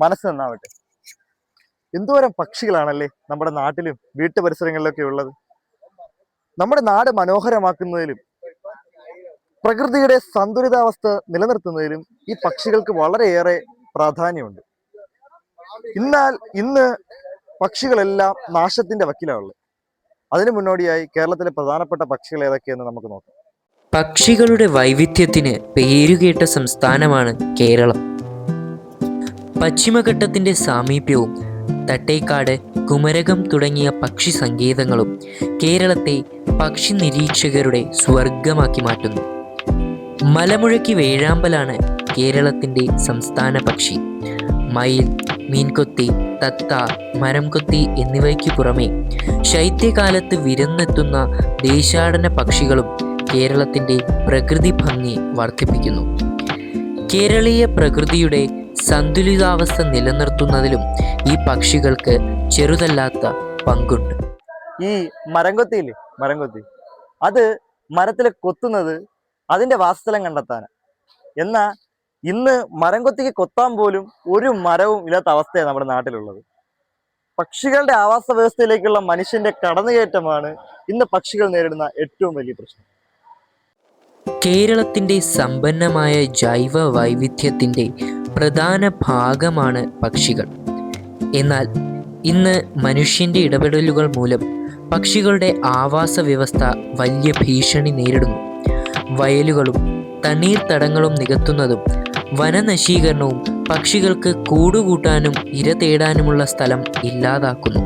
മനസ്സ് നന്നാവട്ടെ. എന്തോരം പക്ഷികളാണല്ലേ നമ്മുടെ നാട്ടിലും വീട്ടു പരിസരങ്ങളിലൊക്കെ ഉള്ളത്. നമ്മുടെ നാട് മനോഹരമാക്കുന്നതിലും പ്രകൃതിയുടെ സന്തുലിതാവസ്ഥ നിലനിർത്തുന്നതിലും ഈ പക്ഷികൾക്ക് വളരെയേറെ പ്രാധാന്യമുണ്ട്. എന്നാൽ ഇന്ന് പക്ഷികളെല്ലാം നാശത്തിന്റെ വക്കിലാണുള്ളത്. അതിനു മുന്നോടിയായി കേരളത്തിലെ പ്രധാനപ്പെട്ട പക്ഷികൾ ഏതൊക്കെയെന്ന് നമുക്ക് നോക്കാം. പക്ഷികളുടെ വൈവിധ്യത്തിന് പേരുകേട്ട സംസ്ഥാനമാണ് കേരളം. പശ്ചിമഘട്ടത്തിന്റെ സാമീപ്യവും തട്ടേക്കാട്, കുമരകം തുടങ്ങിയ പക്ഷി സങ്കേതങ്ങളും കേരളത്തെ പക്ഷി നിരീക്ഷകരുടെ സ്വർഗമാക്കി മാറ്റുന്നു. മലമുഴക്കി വേഴാമ്പലാണ് കേരളത്തിൻ്റെ സംസ്ഥാന പക്ഷി. മയിൽ, മീൻകൊത്തി, തത്ത, മരംകൊത്തി എന്നിവയ്ക്ക് പുറമെ ശൈത്യകാലത്ത് വിരുന്നെത്തുന്ന ദേശാടന പക്ഷികളും കേരളത്തിൻ്റെ പ്രകൃതി ഭംഗി വർദ്ധിപ്പിക്കുന്നു. കേരളീയ പ്രകൃതിയുടെ സന്തുലിതാവസ്ഥ നിലനിർത്തുന്നതിലും ഈ പക്ഷികൾക്ക് ചെറുതല്ലാത്ത പങ്കുണ്ട്. ഈ മരംകൊത്തിയില്ലേ, മരംകൊത്തി അത് മരത്തിൽ കൊത്തുന്നത് അതിൻ്റെ വാസസ്ഥലം കണ്ടെത്താനാണ്. എന്നാൽ ഇന്ന് മരംകൊത്തിക്ക് കൊത്താൻ പോലും ഒരു മരവും ഇല്ലാത്ത അവസ്ഥയാണ് നമ്മുടെ നാട്ടിലുള്ളത്. പക്ഷികളുടെ ആവാസ വ്യവസ്ഥയിലേക്കുള്ള മനുഷ്യന്റെ കടന്നുകയറ്റമാണ് ഇന്ന് പക്ഷികൾ നേരിടുന്ന ഏറ്റവും വലിയ പ്രശ്നം. കേരളത്തിൻ്റെ സമ്പന്നമായ ജൈവ വൈവിധ്യത്തിൻ്റെ പ്രധാന ഭാഗമാണ് പക്ഷികൾ. എന്നാൽ ഇന്ന് മനുഷ്യൻ്റെ ഇടപെടലുകൾ മൂലം പക്ഷികളുടെ ആവാസ വ്യവസ്ഥ വലിയ ഭീഷണി നേരിടുന്നു. വയലുകളും തണ്ണീർത്തടങ്ങളും നികത്തുന്നതും വനനശീകരണവും പക്ഷികൾക്ക് കൂടുകൂട്ടാനും ഇര തേടാനുമുള്ള സ്ഥലം ഇല്ലാതാക്കുന്നു.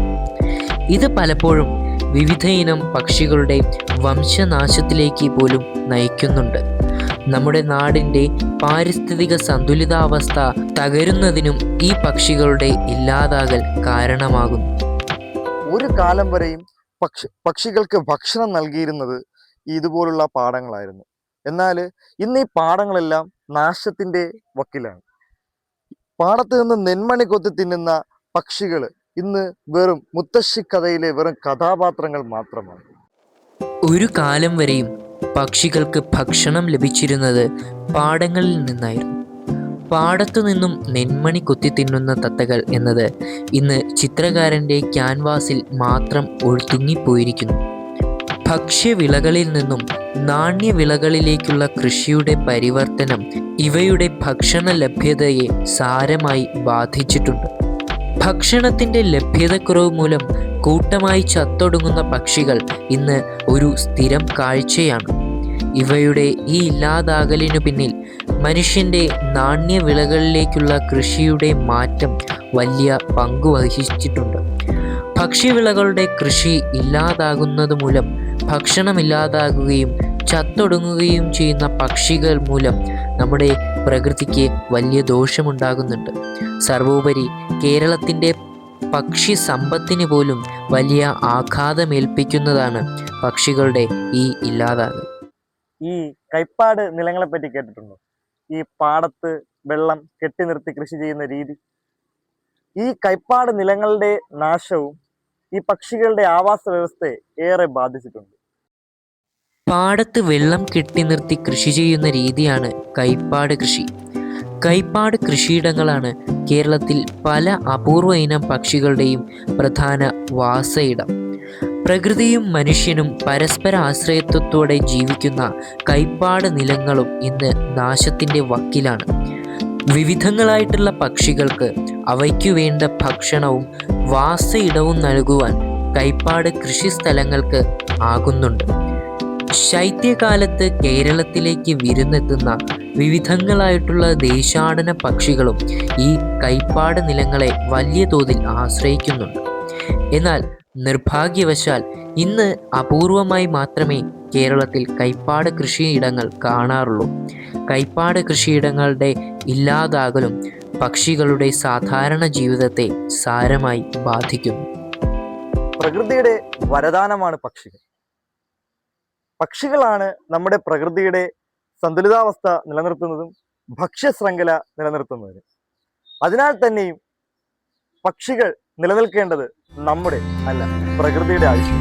ഇത് പലപ്പോഴും വിവിധ ഇനം പക്ഷികളുടെ വംശനാശത്തിലേക്ക് പോലും നയിക്കുന്നുണ്ട്. നമ്മുടെ നാടിൻ്റെ പാരിസ്ഥിതിക സന്തുലിതാവസ്ഥ തകരുന്നതിനും ഈ പക്ഷികളുടെ ഇല്ലാതാകൽ കാരണമാകുന്നു. ഒരു കാലം വരെയും പക്ഷികൾക്ക് ഭക്ഷണം നൽകിയിരുന്നത് ഇതുപോലുള്ള പാടങ്ങളായിരുന്നു. എന്നാൽ ഇന്ന് ഈ പാടങ്ങളെല്ലാം നാശത്തിന്റെ വക്കിലാണ്. പാടത്ത് നിന്ന് നെന്മണി കൊത്തി തിന്നുന്ന പക്ഷികൾ ഇന്ന് വെറും മുത്തശ്ശിക്കഥയിലെ വെറും കഥാപാത്രങ്ങൾ മാത്രമാണ്. ഒരു കാലം വരെയും പക്ഷികൾക്ക് ഭക്ഷണം ലഭിച്ചിരുന്നത് പാടങ്ങളിൽ നിന്നായിരുന്നു. പാടത്തു നിന്നും നെന്മണി കൊത്തി തിന്നുന്ന തത്തകൾ എന്നത് ഇന്ന് ചിത്രകാരൻ്റെ ക്യാൻവാസിൽ മാത്രം ഒഴുത്തുങ്ങിപ്പോയിരിക്കുന്നു. ഭക്ഷ്യവിളകളിൽ നിന്നും നാണ്യവിളകളിലേക്കുള്ള കൃഷിയുടെ പരിവർത്തനം ഇവയുടെ ഭക്ഷണ ലഭ്യതയെ സാരമായി ബാധിച്ചിട്ടുണ്ട്. ഭക്ഷണത്തിൻ്റെ ലഭ്യതക്കുറവ് മൂലം കൂട്ടമായി ചത്തൊടുങ്ങുന്ന പക്ഷികൾ ഇന്ന് ഒരു സ്ഥിരം കാഴ്ചയാണ്. ഇവയുടെ ഈ ഇല്ലാതാകലിനു പിന്നിൽ മനുഷ്യൻ്റെ നാണ്യവിളകളിലേക്കുള്ള കൃഷിയുടെ മാറ്റം വലിയ പങ്കു വഹിച്ചിട്ടുണ്ട്. ഭക്ഷ്യവിളകളുടെ കൃഷി ഇല്ലാതാകുന്നത് മൂലം ഭക്ഷണമില്ലാതാകുകയും ചത്തൊടുങ്ങുകയും ചെയ്യുന്ന പക്ഷികൾ മൂലം നമ്മുടെ പ്രകൃതിക്ക് വലിയ ദോഷമുണ്ടാകുന്നുണ്ട്. സർവോപരി കേരളത്തിൻ്റെ പക്ഷി സമ്പത്തിന് പോലും വലിയ ആഘാതമേൽപ്പിക്കുന്നതാണ് പക്ഷികളുടെ ഈ ഇല്ലാതാകൽ. ഈ കൈപ്പാട് നിലങ്ങളെ പറ്റി കേട്ടിട്ടുണ്ടോ? ഈ പാടത്ത് വെള്ളം കെട്ടി നിർത്തി കൃഷി ചെയ്യുന്ന രീതി. ഈ കൈപ്പാട് നിലങ്ങളുടെ നാശവും ഈ പക്ഷികളുടെ ആവാസ വ്യവസ്ഥയെ ഏറെ ബാധിച്ചിട്ടുണ്ട്. പാടത്ത് വെള്ളം കെട്ടി നിർത്തി കൃഷി ചെയ്യുന്ന രീതിയാണ് കൈപ്പാട് കൃഷി. കൈപ്പാട് കൃഷിയിടങ്ങളാണ് കേരളത്തിൽ പല അപൂർവ ഇനം പക്ഷികളുടെയും പ്രധാന വാസയിടം. പ്രകൃതിയും മനുഷ്യനും പരസ്പര ആശ്രയത്വത്തോടെ ജീവിക്കുന്ന കൈപ്പാട് നിലങ്ങളും ഇന്ന് നാശത്തിൻ്റെ വക്കിലാണ്. വിവിധങ്ങളായിട്ടുള്ള പക്ഷികൾക്ക് അവയ്ക്കു വേണ്ട ഭക്ഷണവും വാസയിടവും നൽകുവാൻ കൈപ്പാട് കൃഷിസ്ഥലങ്ങൾക്ക് ആകുന്നുണ്ട്. ശൈത്യകാലത്ത് കേരളത്തിലേക്ക് വിരുന്നെത്തുന്ന വിവിധങ്ങളായിട്ടുള്ള ദേശാടന പക്ഷികളും ഈ കൈപ്പാട് നിലങ്ങളെ വലിയ തോതിൽ ആശ്രയിക്കുന്നുണ്ട്. എന്നാൽ നിർഭാഗ്യവശാൽ ഇന്ന് അപൂർവമായി മാത്രമേ കേരളത്തിൽ കൈപ്പാട് കൃഷിയിടങ്ങൾ കാണാറുള്ളൂ. കൈപ്പാട് കൃഷിയിടങ്ങളുടെ ഇല്ലാതാകലും പക്ഷികളുടെ സാധാരണ ജീവിതത്തെ സാരമായി ബാധിക്കുന്നു. പ്രകൃതിയുടെ വരദാനമാണ് പക്ഷികൾ. പക്ഷികളാണ് നമ്മുടെ പ്രകൃതിയുടെ സന്തുലിതാവസ്ഥ നിലനിർത്തുന്നതും ഭക്ഷ്യശൃംഖല നിലനിർത്തുന്നതിനും. അതിനാൽ തന്നെയും പക്ഷികൾ നിലനിൽക്കേണ്ടത് നമ്മുടെ അല്ല, പ്രകൃതിയുടെ ആവശ്യം.